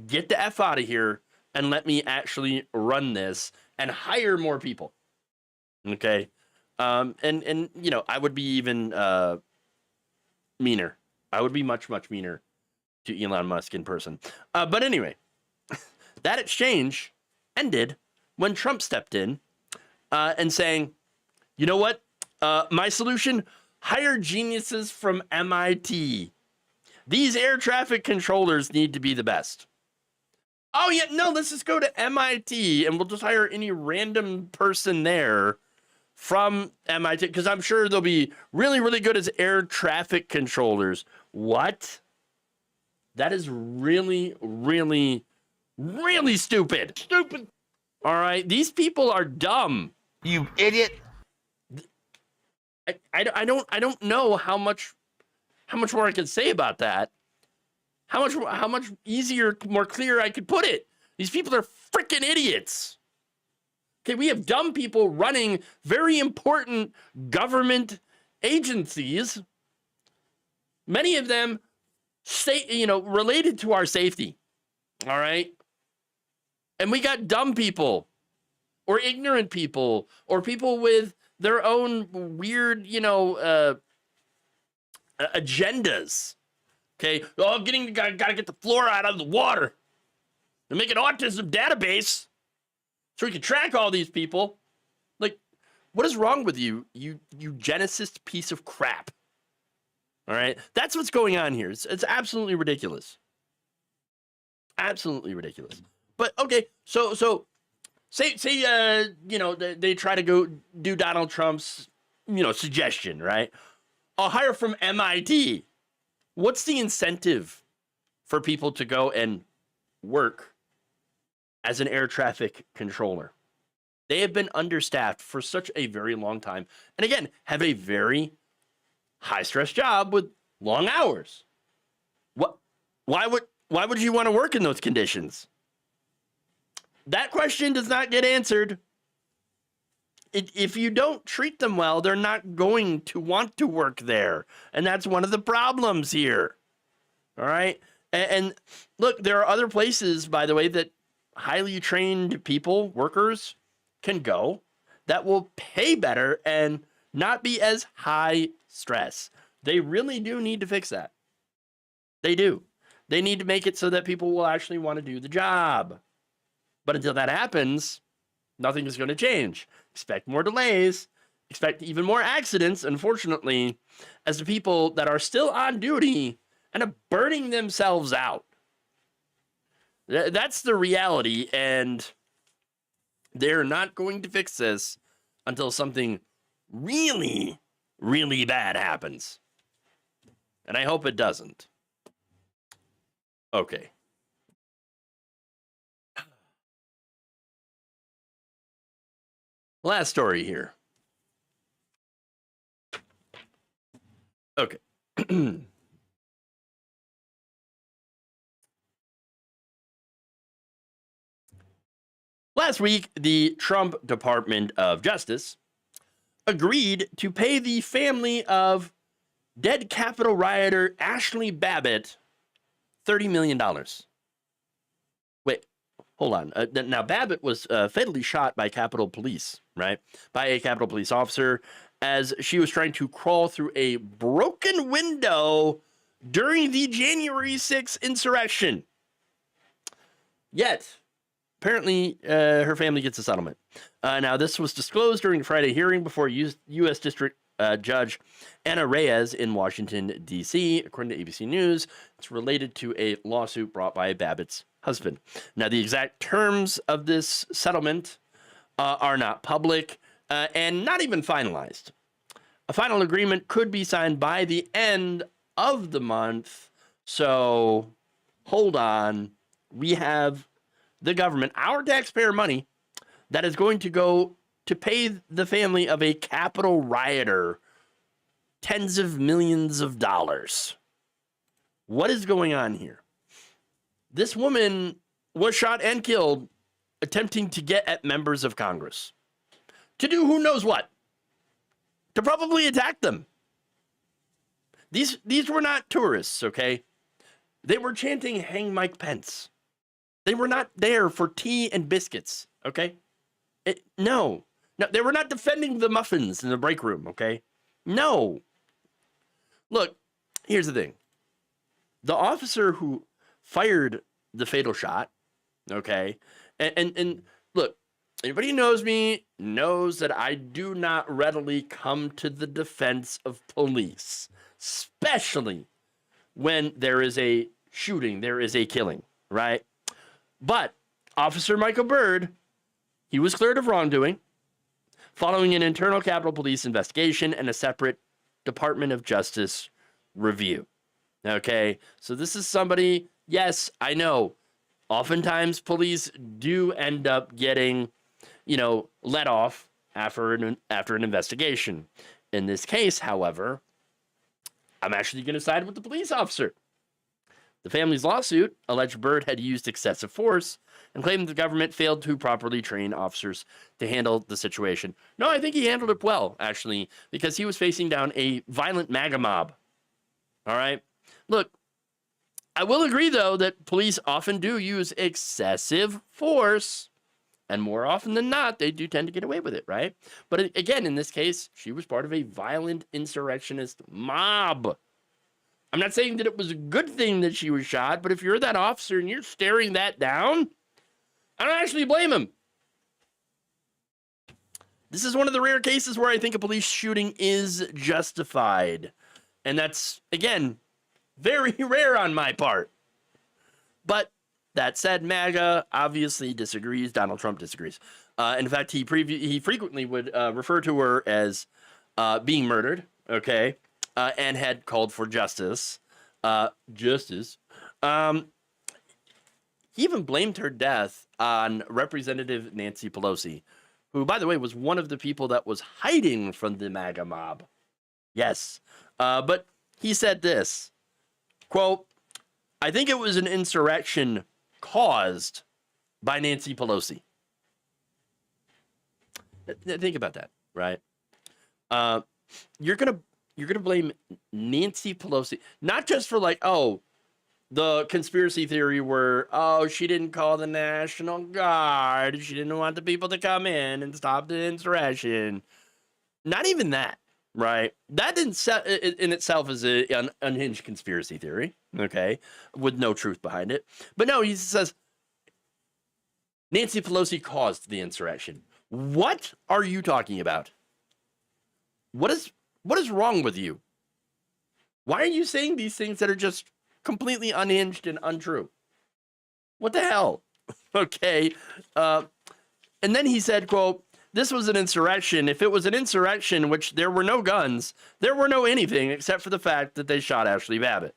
Get the F out of here and let me actually run this and hire more people. Okay? And I would be even meaner. I would be much, much meaner to Elon Musk in person. But anyway, that exchange ended when Trump stepped in and saying, you know what? My solution, hire geniuses from MIT. These air traffic controllers need to be the best. Oh, yeah, no, let's just go to MIT and we'll just hire any random person there from MIT because I'm sure they'll be really, really good as air traffic controllers. What? That is really, really, really stupid. Stupid. All right, these people are dumb. You idiot. I don't know how much more I can say about that. How much easier, more clear I could put it. These people are freaking idiots. Okay, we have dumb people running very important government agencies. Many of them related to our safety. All right? And we got dumb people or ignorant people or people with their own weird, agendas. Okay, gotta get the fluoride out of the water and make an autism database so we can track all these people. Like, what is wrong with you, you eugenicist piece of crap? All right, that's what's going on here. It's absolutely ridiculous. Absolutely ridiculous. But okay, so say they try to go do Donald Trump's suggestion, right? I'll hire from MIT. What's the incentive for people to go and work as an air traffic controller? They have been understaffed for such a very long time, and again, have a very high stress job with long hours. Why would you want to work in those conditions? That question does not get answered. If you don't treat them well, they're not going to want to work there. And that's one of the problems here. All right? And look, there are other places, by the way, that highly trained people, workers, can go that will pay better and not be as high stress. They really do need to fix that. They do. They need to make it so that people will actually want to do the job. But until that happens, nothing is going to change. Expect more delays, expect even more accidents, unfortunately, as the people that are still on duty end up burning themselves out. That's the reality, and they're not going to fix this until something really, really bad happens. And I hope it doesn't. Okay. Last story here. Okay. Last week, the Trump Department of Justice agreed to pay the family of dead Capitol rioter Ashley Babbitt $30 million. Wait, hold on. Now, Babbitt was fatally shot by Capitol Police, right? By a Capitol Police officer as she was trying to crawl through a broken window during the January 6th insurrection. Yet, apparently, her family gets a settlement. Now, this was disclosed during the Friday hearing before U.S. District Judge Anna Reyes in Washington, D.C. According to ABC News, it's related to a lawsuit brought by Babbitt's husband. Now, the exact terms of this settlement are not public and not even finalized. A final agreement could be signed by the end of the month. So, hold on. We have the government, our taxpayer money, that is going to go to pay the family of a Capitol rioter tens of millions of dollars. What is going on here? This woman was shot and killed attempting to get at members of Congress to do who knows what, to probably attack them. These were not tourists, okay? They were chanting, "Hang Mike Pence." They were not there for tea and biscuits, okay? No, they were not defending the muffins in the break room, okay? No. Look, here's the thing. The officer who fired the fatal shot, okay, and look, anybody who knows me knows that I do not readily come to the defense of police, especially when there is a shooting, there is a killing, right? But Officer Michael Byrd, he was cleared of wrongdoing following an internal Capitol Police investigation and a separate Department of Justice review. Okay, so this is somebody, yes, I know, oftentimes police do end up getting, let off after an investigation. In this case, however, I'm actually going to side with the police officer. The family's lawsuit alleged Byrd had used excessive force and claimed the government failed to properly train officers to handle the situation. No, I think he handled it well, actually, because he was facing down a violent MAGA mob. All right? Look, I will agree, though, that police often do use excessive force, and more often than not, they do tend to get away with it, right? But again, in this case, she was part of a violent insurrectionist mob. I'm not saying that it was a good thing that she was shot, but if you're that officer and you're staring that down, I don't actually blame him. This is one of the rare cases where I think a police shooting is justified. And that's, again, very rare on my part. But that said, MAGA obviously disagrees. Donald Trump disagrees. In fact, he frequently would refer to her as being murdered, okay? And had called for justice. He even blamed her death on Representative Nancy Pelosi, who, by the way, was one of the people that was hiding from the MAGA mob. Yes. But he said this, quote, "I think it was an insurrection caused by Nancy Pelosi." Think about that, right? You're gonna blame Nancy Pelosi, not just for the conspiracy theory where, she didn't call the National Guard, she didn't want the people to come in and stop the insurrection. Not even that, right? That in itself is an unhinged conspiracy theory, okay, with no truth behind it. But no, he says Nancy Pelosi caused the insurrection. What are you talking about? What is wrong with you? Why are you saying these things that are just completely unhinged and untrue? What the hell? Okay. And then he said, quote, this was an insurrection. If it was an insurrection in which there were no guns, there were no anything except for the fact that they shot Ashley Babbitt.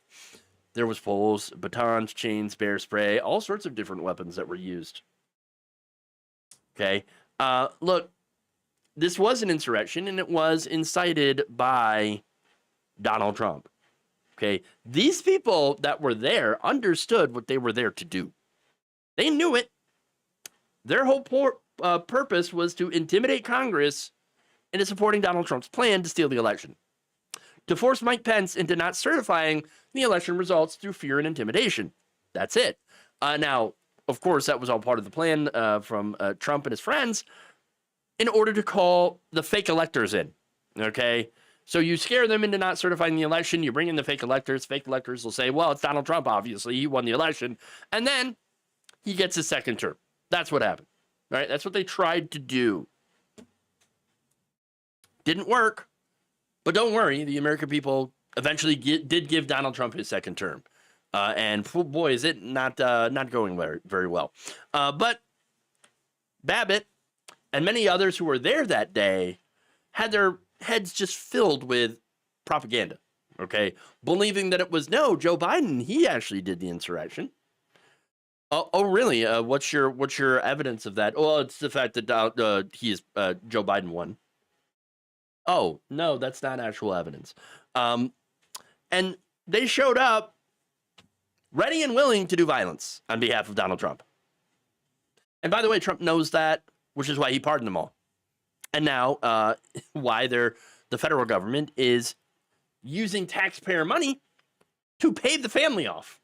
There was poles, batons, chains, bear spray, all sorts of different weapons that were used. Okay. Look, this was an insurrection, and it was incited by Donald Trump. Okay. These people that were there understood what they were there to do. They knew it. Their whole purpose was to intimidate Congress into supporting Donald Trump's plan to steal the election, to force Mike Pence into not certifying the election results through fear and intimidation. That's it. Now, of course, that was all part of the plan from Trump and his friends in order to call the fake electors in, okay? So you scare them into not certifying the election, you bring in the fake electors. Fake electors will say, well, it's Donald Trump, obviously. He won the election. And then he gets his second term. That's what happened, right? That's what they tried to do. Didn't work. But don't worry, the American people eventually did give Donald Trump his second term. And boy, is it not going very, very well. But Babbitt and many others who were there that day had their heads just filled with propaganda, okay? Believing that it was, no, Joe Biden, he actually did the insurrection. Oh, really? What's your evidence of that? Well, it's the fact that Joe Biden won. Oh, no, that's not actual evidence. And they showed up ready and willing to do violence on behalf of Donald Trump. And by the way, Trump knows that, which is why he pardoned them all. And now why the federal government is using taxpayer money to pay the family off.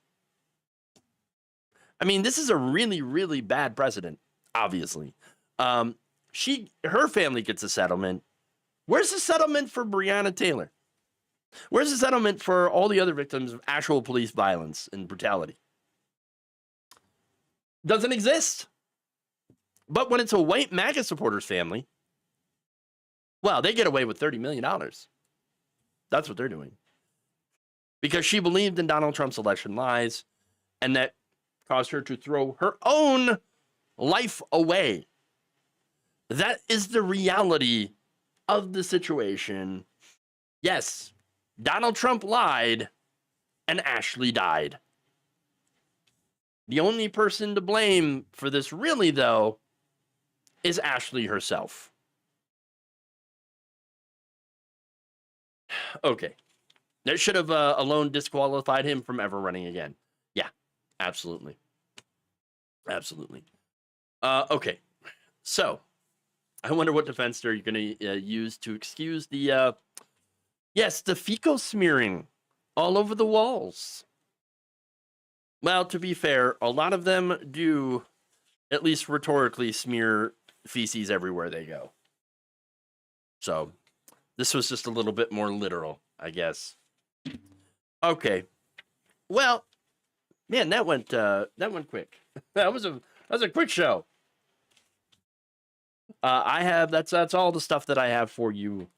I mean, this is a really, really bad precedent, obviously. Her family gets a settlement. Where's the settlement for Breonna Taylor? Where's the settlement for all the other victims of actual police violence and brutality? Doesn't exist. But when it's a white MAGA supporters family, well, they get away with $30 million. That's what they're doing. Because she believed in Donald Trump's election lies, and that caused her to throw her own life away. That is the reality of the situation. Yes, Donald Trump lied, and Ashley died. The only person to blame for this, really, though, is Ashley herself. Okay. That should have alone disqualified him from ever running again. Yeah, absolutely. Absolutely. Okay. So, I wonder what defense they're going to use to excuse the, the fecal smearing all over the walls. Well, to be fair, a lot of them do, at least rhetorically, smear feces everywhere they go. So, this was just a little bit more literal, I guess. Okay. Well, man, that went quick. that was a quick show. That's all the stuff that I have for you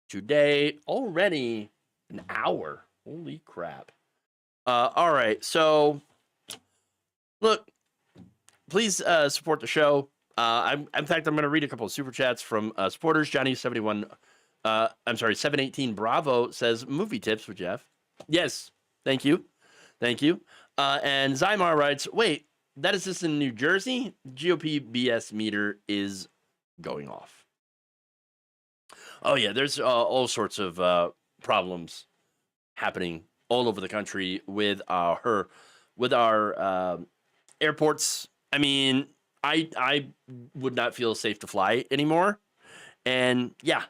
today. Already an hour. Holy crap. All right. So, look, please support the show. In fact, I'm going to read a couple of super chats from supporters. Johnny71, 718 Bravo says movie tips with Jeff. Yes. Thank you. And Zymar writes, wait, that is this in New Jersey? GOP BS meter is going off. Oh yeah, there's all sorts of problems happening all over the country with our airports. I mean, I would not feel safe to fly anymore, and yeah,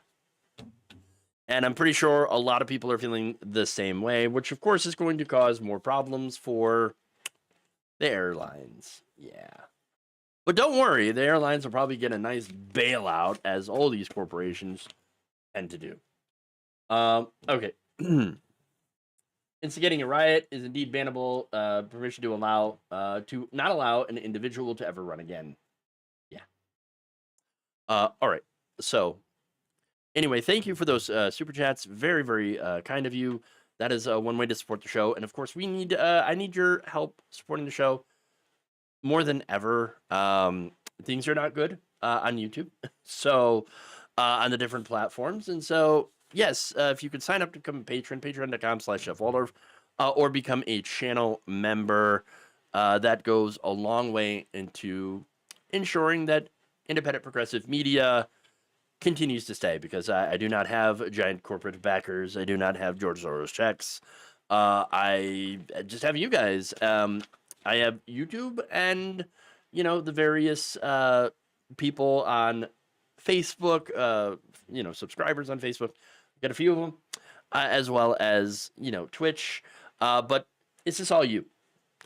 and I'm pretty sure a lot of people are feeling the same way, which of course is going to cause more problems for the airlines. Yeah. But don't worry, the airlines will probably get a nice bailout, as all these corporations tend to do. Okay. Instigating a riot is indeed bannable. Permission to not allow an individual to ever run again. All right. So anyway, thank you for those super chats. Very, very kind of you. That is one way to support the show. And of course, I need your help supporting the show more than ever. Things are not good on YouTube. So on the different platforms. And so, yes, if you could sign up to become a patron, patreon.com/jeffwaldorf, or become a channel member, that goes a long way into ensuring that independent progressive media continues to stay, because I do not have giant corporate backers. I do not have George Soros checks. I just have you guys. I have YouTube and, the various people on Facebook, subscribers on Facebook. Got a few of them, as well as, Twitch. But it's just all you.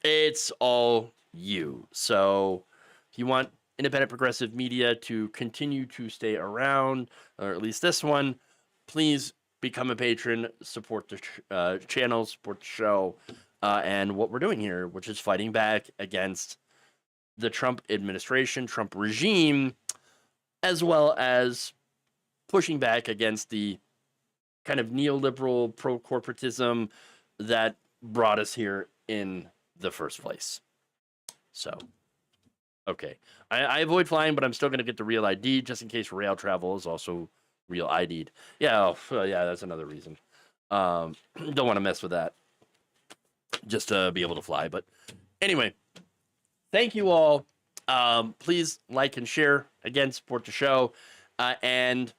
It's all you. So if you want independent progressive media to continue to stay around, or at least this one, please become a patron, support the channel, support the show, and what we're doing here, which is fighting back against the Trump administration, Trump regime, as well as pushing back against the kind of neoliberal pro-corporatism that brought us here in the first place. So, okay. I avoid flying, but I'm still going to get the real ID, just in case rail travel is also real ID'd. Yeah, yeah, that's another reason. Don't want to mess with that. Just to be able to fly. But anyway, thank you all. Please like and share. Again, support the show. And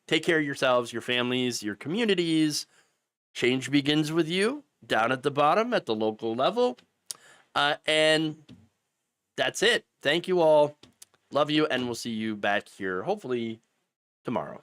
take care of yourselves, your families, your communities. Change begins with you, down at the bottom, at the local level. And that's it. Thank you all. Love you, and we'll see you back here, hopefully, tomorrow.